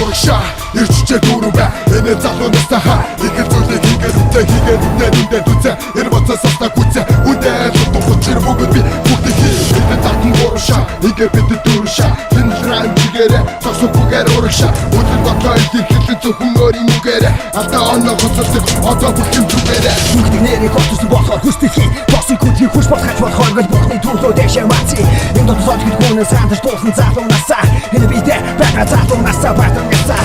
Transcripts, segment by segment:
урагшаа ирччээ дүүрвэ энэ залуунаас тахаа ихэр зүйлийг хийгээд үзээ энэ боцоос остаа гүцээ үдээ тутахчир бүгд би бүгдийг энэ татан урагшаа ихэр бид дүүршаа энэ ран чигээрэ цогцол бүгээр урагшаа өдөр готой ихэлэн зөвхөн өөрийн үгээрэ ата оноо гоцолцох одоо бүхэн зүгээрэ бүгдийг нэрийг олдсон болохоор хүсдэхий босын күдгийг хүч болгож болохоор гол бүхний төлөө дэшээ мааци энэ дотор сочгид хүнээс хандаж дуусан залуунасаа энэ бидээ байгаа залуунасаа батаргасаа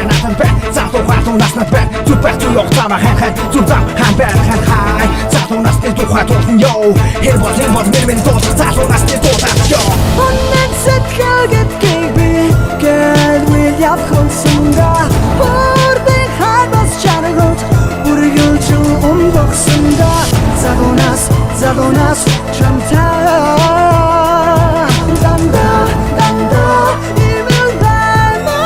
натан бэ залуунаас нат бэ зүбэх зүг тама хан зүзам хан бэ хан хай залуунаас тэ тухай тулсан ёо хэр бол нэрмэн тоос залуунаас тэ тулсан ёо Оннэн сэтгэлгээд гэгби гэл үйл явахсанга Бүрдэн хайбас чанагот бүргүүлж өмбөхсанга Залуунаас чамтаа Данда имэл байна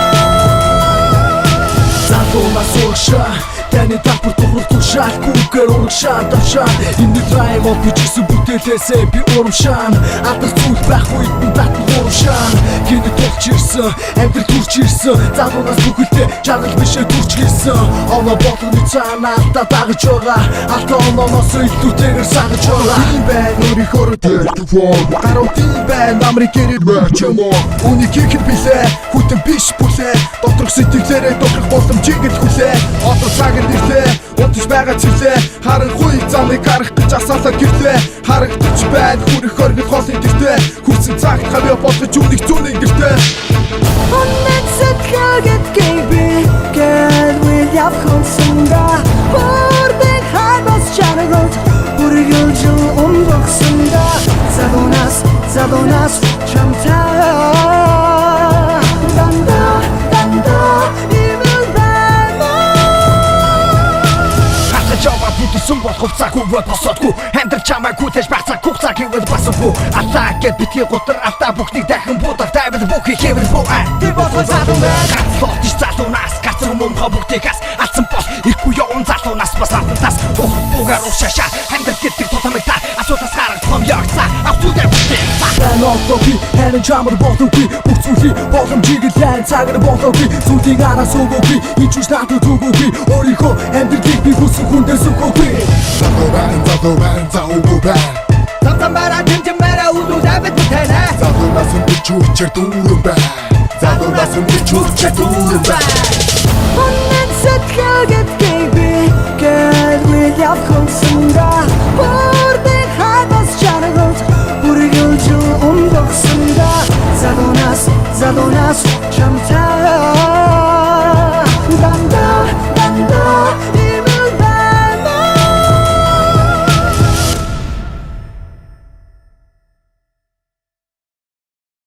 Залуунаас урагшаа Таны давхар тухрах тушаал гүгээр урагшаа давшаа Энэ райм от бичсэн бүтээлээсээ би урамшаан Адах зүйл байхгүй нь батал урамшаан Гэнэ тулч ирсэн, амьдрал төрч ирсэн Залуунаас бүхэлдээ жаргал бишээ төрч ирсэн Оноо болгоны цаана алдаа дагаж байгаа Алдаа онооноос илүүтэйгээр сагаж байгаа Тийм байна өөрийнхөө телефон Гаруй тийм байна намрыг гэрэл мөрч юм уу Үнийг хийхэд билээ хүтэн биш бүлээ Доторх сэтгэлээрээ доторх боломжийг л хүлээ Одоо цагт ирлээ Утж байгаа цэвлээ Харанхуй замыг харах гэж асаалаа гэрлээ Харагдаж байна хүрэх оргил хоолын гэртээ Хүрсэн цагт хавья болгож үнийг зүүнийг гэртээ Оннэн сэтгэлгээд гэгби гэл үйл явахсанга Бүрдэн хайбас чанагот бүргүүлж өмбөхсанга Залуунаас чамтаа Данда имэл байна Жава бүтсэн бол хувцаг өгөөд босоодгүй Амьдрал чамайг хүлээж байх цаг хугацаа гэвэл басахгүй Аллаа гэд битгий гутар алдаа бүхнийг дахин буудах Тайвал бүхий хэвэл буугай Ти болго залуун байна Гацлоод иш залуунаас Гацар мумха бүгдийг ас Алдсан бол ихгүй яван залуунаас бас алтантаас Буугаар ушаашаа Амьдрал гэдэг тутамагтаа Асуудаас харах том явцаа Автуудаа бүхтэй Нотоки хэрэн чамар болоогүй бүх зүйлий боломжийг л яан цагаар болоогүй Зүйлийг араас өгөөгүй Ичүүш надад өгөөгүй Өөрийнхөө амьдралыг би хүсэх хүндээс өгөөгүй залуу байна заавгүй байна Замбара тэмчмээрэ үлүүдээ бид тэнэ залуунаас бич үчир дүүрэн байна залуунаас бич үчир дүүрэн байна Оннэн сэтгэлгээд гэгби